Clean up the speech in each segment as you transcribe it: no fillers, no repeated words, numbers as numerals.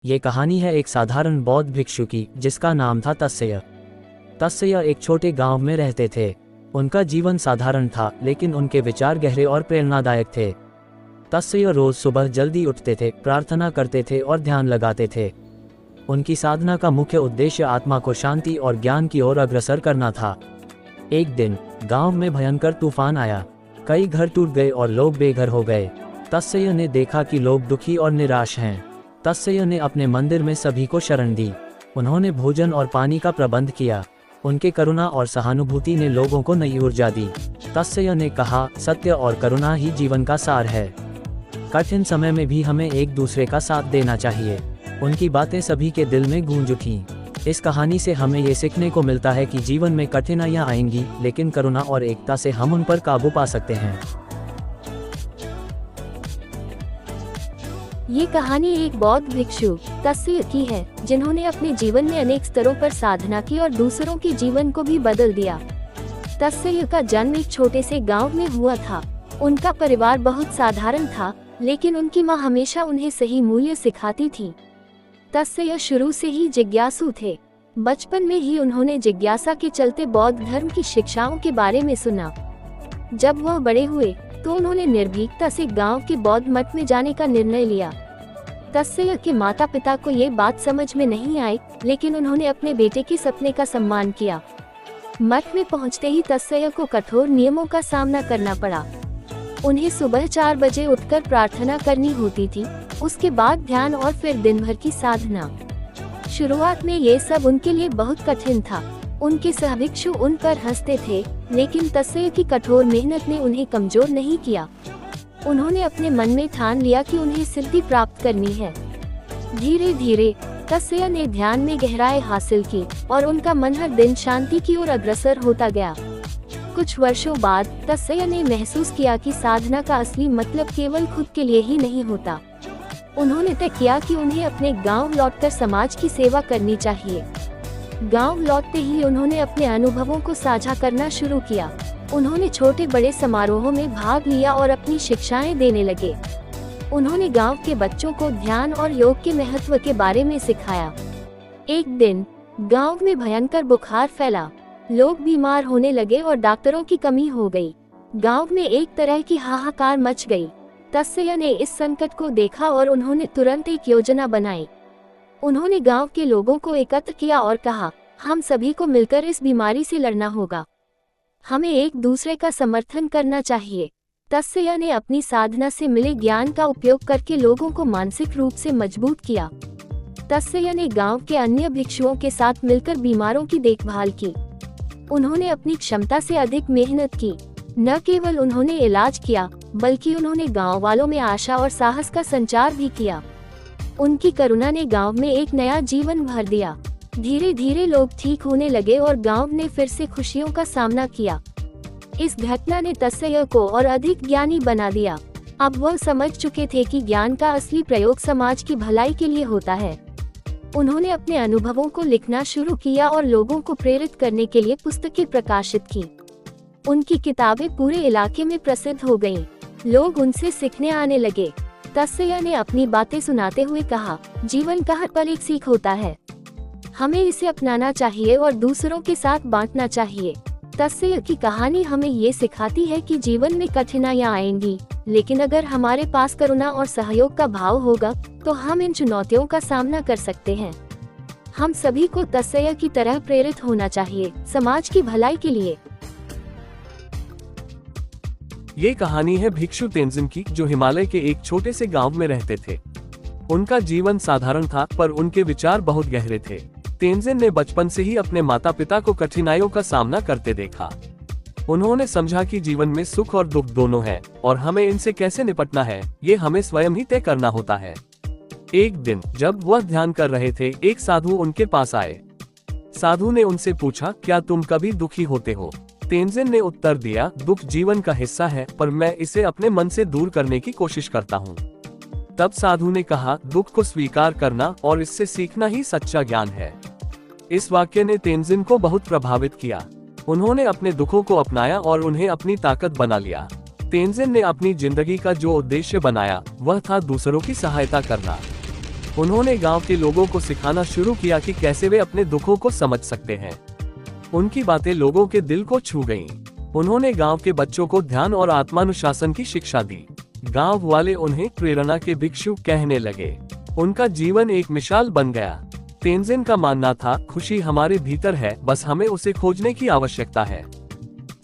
ये कहानी है एक साधारण बौद्ध भिक्षु की जिसका नाम था तस्सेय। तस्सेय एक छोटे गांव में रहते थे। उनका जीवन साधारण था लेकिन उनके विचार गहरे और प्रेरणादायक थे। तस्सेय रोज सुबह जल्दी उठते थे, प्रार्थना करते थे और ध्यान लगाते थे। उनकी साधना का मुख्य उद्देश्य आत्मा को शांति और ज्ञान की ओर अग्रसर करना था। एक दिन गांव में भयंकर तूफान आया। कई घर टूट गए और लोग बेघर हो गए। तस्सेय ने देखा कि लोग दुखी और निराश हैं। तस्सेय ने अपने मंदिर में सभी को शरण दी। उन्होंने भोजन और पानी का प्रबंध किया। उनके करुणा और सहानुभूति ने लोगों को नई ऊर्जा दी। तस्सेय ने कहा, सत्य और करुणा ही जीवन का सार है। कठिन समय में भी हमें एक दूसरे का साथ देना चाहिए। उनकी बातें सभी के दिल में गूंज उठीं। इस कहानी से हमें ये सीखने को मिलता है कि जीवन में कठिनाइयां आएंगी, लेकिन करुणा और एकता से हम उन पर काबू पा सकते हैं। ये कहानी एक बौद्ध भिक्षु तस्सेय की है, जिन्होंने अपने जीवन में अनेक स्तरों पर साधना की और दूसरों के जीवन को भी बदल दिया। तस्सेय का जन्म एक छोटे से गांव में हुआ था। उनका परिवार बहुत साधारण था, लेकिन उनकी मां हमेशा उन्हें सही मूल्य सिखाती थी। तस्सेय शुरू से ही जिज्ञासु थे। बचपन में ही उन्होंने जिज्ञासा के चलते बौद्ध धर्म की शिक्षाओं के बारे में सुना। जब वह बड़े हुए तो उन्होंने निर्भीकता से गांव के बौद्ध मठ में जाने का निर्णय लिया। तस्सेय के माता पिता को ये बात समझ में नहीं आई, लेकिन उन्होंने अपने बेटे के सपने का सम्मान किया। मठ में पहुंचते ही तस्सेय को कठोर नियमों का सामना करना पड़ा। उन्हें सुबह 4 बजे उठकर प्रार्थना करनी होती थी, उसके बाद ध्यान और फिर दिन भर की साधना। शुरुआत में ये सब उनके लिए बहुत कठिन था। उनके सहभिक्षु उन पर हंसते थे, लेकिन तस्सेय की कठोर मेहनत ने उन्हें कमजोर नहीं किया। उन्होंने अपने मन में ठान लिया कि उन्हें सिद्धि प्राप्त करनी है। धीरे धीरे तस्सेय ने ध्यान में गहराई हासिल की और उनका मन हर दिन शांति की ओर अग्रसर होता गया। कुछ वर्षों बाद तस्सेय ने महसूस किया कि साधना का असली मतलब केवल खुद के लिए ही नहीं होता। उन्होंने तय किया कि उन्हें अपने गांव लौटकर समाज की सेवा करनी चाहिए। गांव लौटते ही उन्होंने अपने अनुभवों को साझा करना शुरू किया। उन्होंने छोटे बड़े समारोहों में भाग लिया और अपनी शिक्षाएं देने लगे। उन्होंने गांव के बच्चों को ध्यान और योग के महत्व के बारे में सिखाया। एक दिन गांव में भयंकर बुखार फैला। लोग बीमार होने लगे और डॉक्टरों की कमी हो गई। गांव में एक तरह की हाहाकार मच गई। तस्सेय ने इस संकट को देखा और उन्होंने तुरंत एक योजना बनाई। उन्होंने गांव के लोगों को एकत्र किया और कहा, हम सभी को मिलकर इस बीमारी से लड़ना होगा। हमें एक दूसरे का समर्थन करना चाहिए। तस्सेय ने अपनी साधना से मिले ज्ञान का उपयोग करके लोगों को मानसिक रूप से मजबूत किया। तस्सेय ने गांव के अन्य भिक्षुओं के साथ मिलकर बीमारों की देखभाल की। उन्होंने अपनी क्षमता से अधिक मेहनत की। न केवल उन्होंने इलाज किया, बल्कि उन्होंने गांव वालों में आशा और साहस का संचार भी किया। उनकी करुणा ने गांव में एक नया जीवन भर दिया। धीरे धीरे लोग ठीक होने लगे और गांव ने फिर से खुशियों का सामना किया। इस घटना ने तस्सेय को और अधिक ज्ञानी बना दिया। अब वह समझ चुके थे कि ज्ञान का असली प्रयोग समाज की भलाई के लिए होता है। उन्होंने अपने अनुभवों को लिखना शुरू किया और लोगों को प्रेरित करने के लिए पुस्तकें प्रकाशित की। उनकी किताबें पूरे इलाके में प्रसिद्ध हो गईं। लोग उनसे सीखने आने लगे। तस्सेय ने अपनी बातें सुनाते हुए कहा, जीवन का हर पल एक सीख होता है। हमें इसे अपनाना चाहिए और दूसरों के साथ बांटना चाहिए। तस्सेय की कहानी हमें ये सिखाती है कि जीवन में कठिनाइयां आएंगी, लेकिन अगर हमारे पास करुणा और सहयोग का भाव होगा तो हम इन चुनौतियों का सामना कर सकते हैं। हम सभी को तस्सेय की तरह प्रेरित होना चाहिए, समाज की भलाई के लिए। ये कहानी है भिक्षु तेंजिन की, जो हिमालय के एक छोटे से गांव में रहते थे। उनका जीवन साधारण था, पर उनके विचार बहुत गहरे थे। तेंजिन ने बचपन से ही अपने माता पिता को कठिनाइयों का सामना करते देखा। उन्होंने समझा कि जीवन में सुख और दुख दोनों हैं, और हमें इनसे कैसे निपटना है, ये हमें स्वयं ही तय करना होता है। एक दिन जब वह ध्यान कर रहे थे, एक साधु उनके पास आए। साधु ने उनसे पूछा, क्या तुम कभी दुखी होते हो? तेंजिन ने उत्तर दिया, दुख जीवन का हिस्सा है, पर मैं इसे अपने मन से दूर करने की कोशिश करता हूँ। तब साधु ने कहा, दुख को स्वीकार करना और इससे सीखना ही सच्चा ज्ञान है। इस वाक्य ने तेंजिन को बहुत प्रभावित किया। उन्होंने अपने दुखों को अपनाया और उन्हें अपनी ताकत बना लिया। तेंजिन ने अपनी जिंदगी का जो उद्देश्य बनाया, वह था दूसरों की सहायता करना। उन्होंने गांव के लोगों को सिखाना शुरू किया कि कैसे वे अपने दुखों को समझ सकते हैं। उनकी बातें लोगों के दिल को छू गईं। उन्होंने गांव के बच्चों को ध्यान और आत्मानुशासन की शिक्षा दी। गांव वाले उन्हें प्रेरणा के भिक्षु कहने लगे। उनका जीवन एक मिसाल बन गया। तेंजिन का मानना था, खुशी हमारे भीतर है, बस हमें उसे खोजने की आवश्यकता है।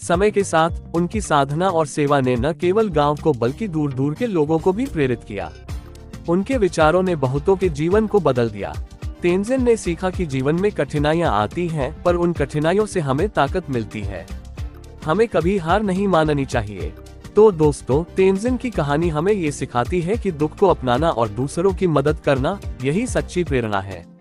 समय के साथ उनकी साधना और सेवा ने न केवल गांव को बल्कि दूर दूर के लोगों को भी प्रेरित किया। उनके विचारों ने बहुतों के जीवन को बदल दिया। तेंजिन ने सीखा कि जीवन में कठिनाइयां आती हैं, पर उन कठिनाइयों से हमें ताकत मिलती है। हमें कभी हार नहीं माननी चाहिए। तो दोस्तों, तेंजिन की कहानी हमें ये सिखाती है कि दुख को अपनाना और दूसरों की मदद करना, यही सच्ची प्रेरणा है।